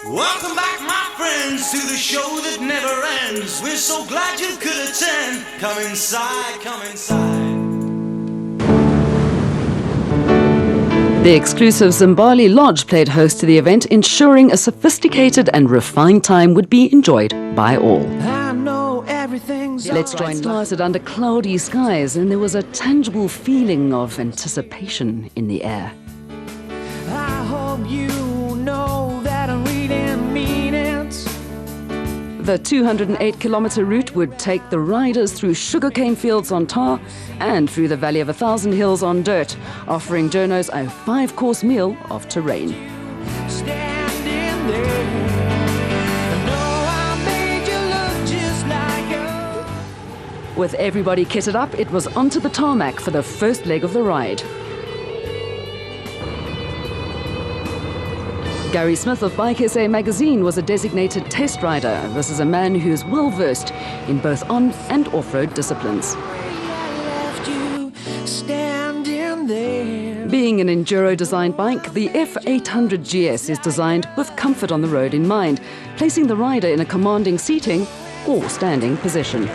Welcome back, my friends, to the show that never ends. We're so glad you could attend. Come inside, come inside. The exclusive Zimbali Lodge played host to the event, ensuring a sophisticated and refined time would be enjoyed by all. I know everything's Let's join started under cloudy skies, and there was a tangible feeling of anticipation in the air. I hope you know that I really mean it. The 208-kilometer route would take the riders through sugarcane fields on tar and through the Valley of 1,000 Hills on dirt, offering journos a 5-course meal of terrain. Standing there, I know I made you look just like a... With everybody kitted up, it was onto the tarmac for the first leg of the ride. Gary Smith of Bike SA magazine was a designated test rider. This is a man who is well versed in both on and off-road disciplines. Being an enduro-designed bike, the F800 GS is designed with comfort on the road in mind, placing the rider in a commanding seating or standing position.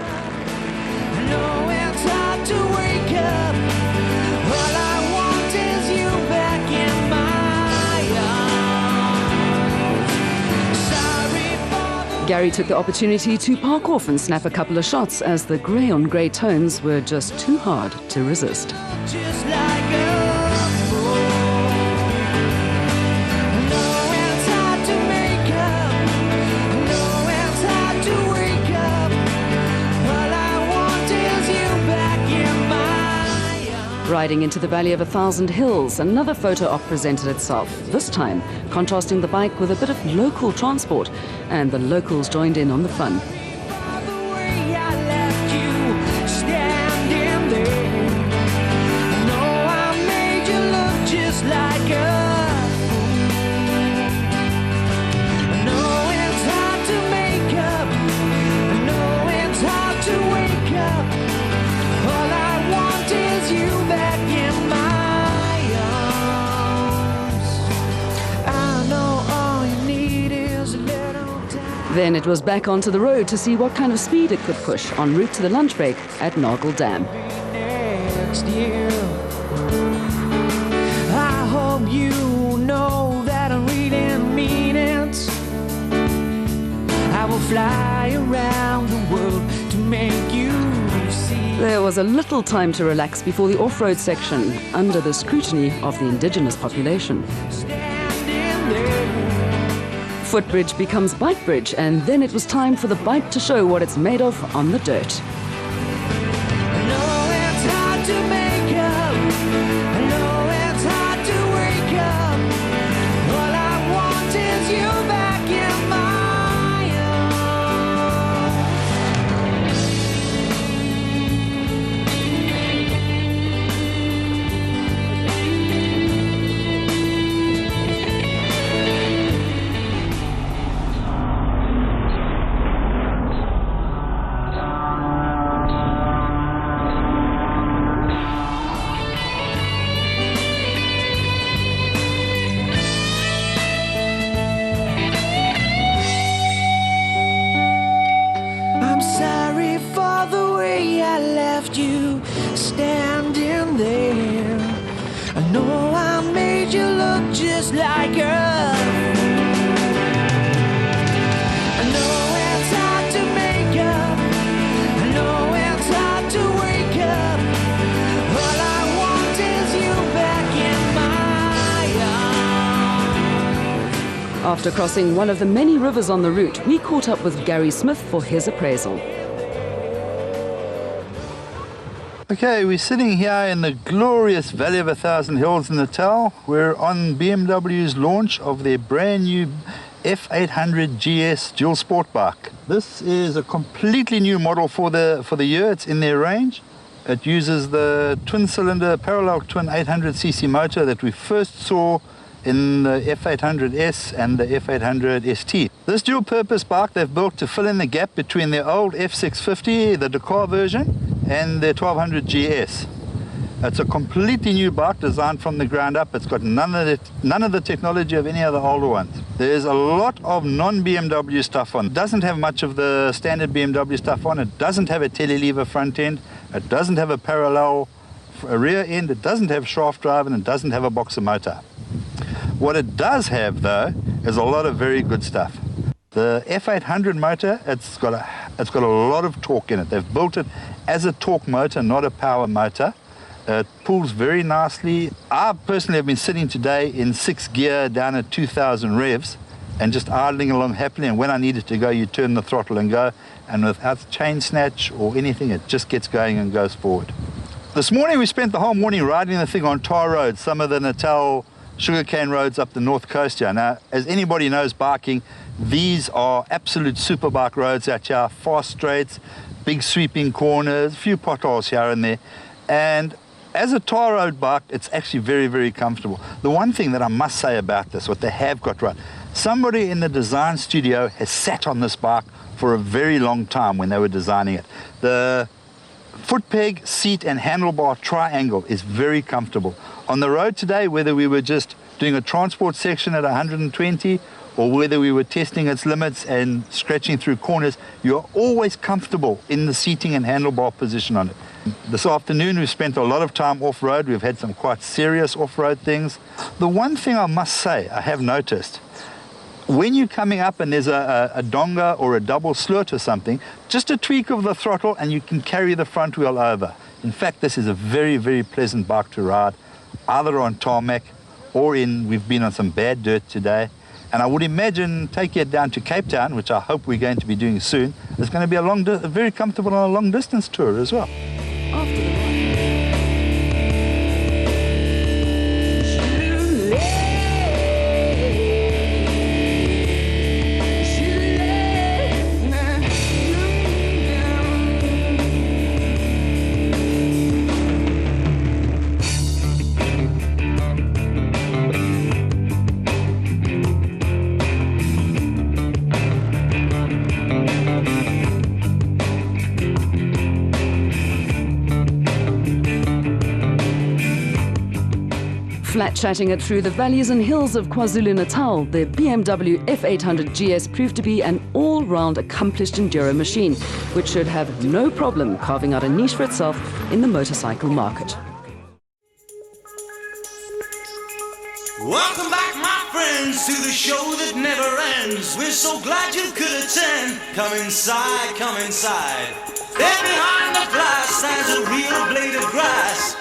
Gary took the opportunity to park off and snap a couple of shots, as the grey-on-grey tones were just too hard to resist. Just like a fool. No, it's hard to make up. No, it's hard to wake up. All I want is you back in my arms. Riding into the Valley of 1,000 Hills, another photo op presented itself, this time contrasting the bike with a bit of local transport, and the locals joined in on the fun. Then it was back onto the road to see what kind of speed it could push en route to the lunch break at Natal Dam. Next year, I hope you know that I really mean it. I will fly around the world to make you see. There was a little time to relax before the off-road section, under the scrutiny of the indigenous population. Standing there. Footbridge becomes bike bridge, and then it was time for the bike to show what it's made of on the dirt. I know it's hard to make up. I know it's hard to wake up. All I want is you back in my you standing there. I know I made you look just like her. I know it's hard to make up. I know it's hard to wake up. All I want is you back in my arms. After crossing one of the many rivers on the route, we caught up with Gary Smith for his appraisal. Okay, we're sitting here in the glorious Valley of 1,000 Hills in Natal. We're on BMW's launch of their brand new F800 GS dual sport bike. This is a completely new model for the year. It's in their range. It uses the twin-cylinder parallel twin 800cc motor that we first saw in the F800S and the F800 ST. This dual-purpose bike they've built to fill in the gap between their old F650, the Dakar version, and their 1200 GS. It's a completely new bike designed from the ground up. It's got none of the technology of any of the older ones. There's a lot of non-BMW stuff on. It doesn't have much of the standard BMW stuff on. It doesn't have a telelever front end. It doesn't have a parallel rear end. It doesn't have shaft drive, and it doesn't have a boxer motor. What it does have, though, is a lot of very good stuff. The F800 motor, it's got a lot of torque in it. They've built it as a torque motor, not a power motor. It pulls very nicely. I personally have been sitting today in 6th gear down at 2,000 revs and just idling along happily, and when I need it to go, you turn the throttle and go, and without chain snatch or anything, it just gets going and goes forward. This morning we spent the whole morning riding the thing on tar roads, some of the Natal sugarcane roads up the north coast here. Now, as anybody knows biking, these are absolute superbike roads out here, fast straights, big sweeping corners, a few potholes here and there, and as a tar road bike, it's actually very, very comfortable. The one thing that I must say about this, what they have got right, somebody in the design studio has sat on this bike for a very long time when they were designing it. The foot peg, seat and handlebar triangle is very comfortable. On the road today, whether we were just doing a transport section at 120 or whether we were testing its limits and scratching through corners, you're always comfortable in the seating and handlebar position on it. This afternoon we've spent a lot of time off-road. We've had some quite serious off-road things. The one thing I must say I have noticed, when you're coming up and there's a donga or a double slurt or something, just a tweak of the throttle and you can carry the front wheel over. In fact, this is a very, very pleasant bike to ride, either on tarmac or we've been on some bad dirt today. And I would imagine taking it down to Cape Town, which I hope we're going to be doing soon, it's going to be very comfortable on a long distance tour as well. After the ride. Flat chatting it through the valleys and hills of KwaZulu-Natal, the BMW F800 GS proved to be an all-round accomplished enduro machine, which should have no problem carving out a niche for itself in the motorcycle market. Welcome back, my friends, to the show that never ends. We're so glad you could attend. Come inside, come inside. There behind the glass stands a real blade of grass.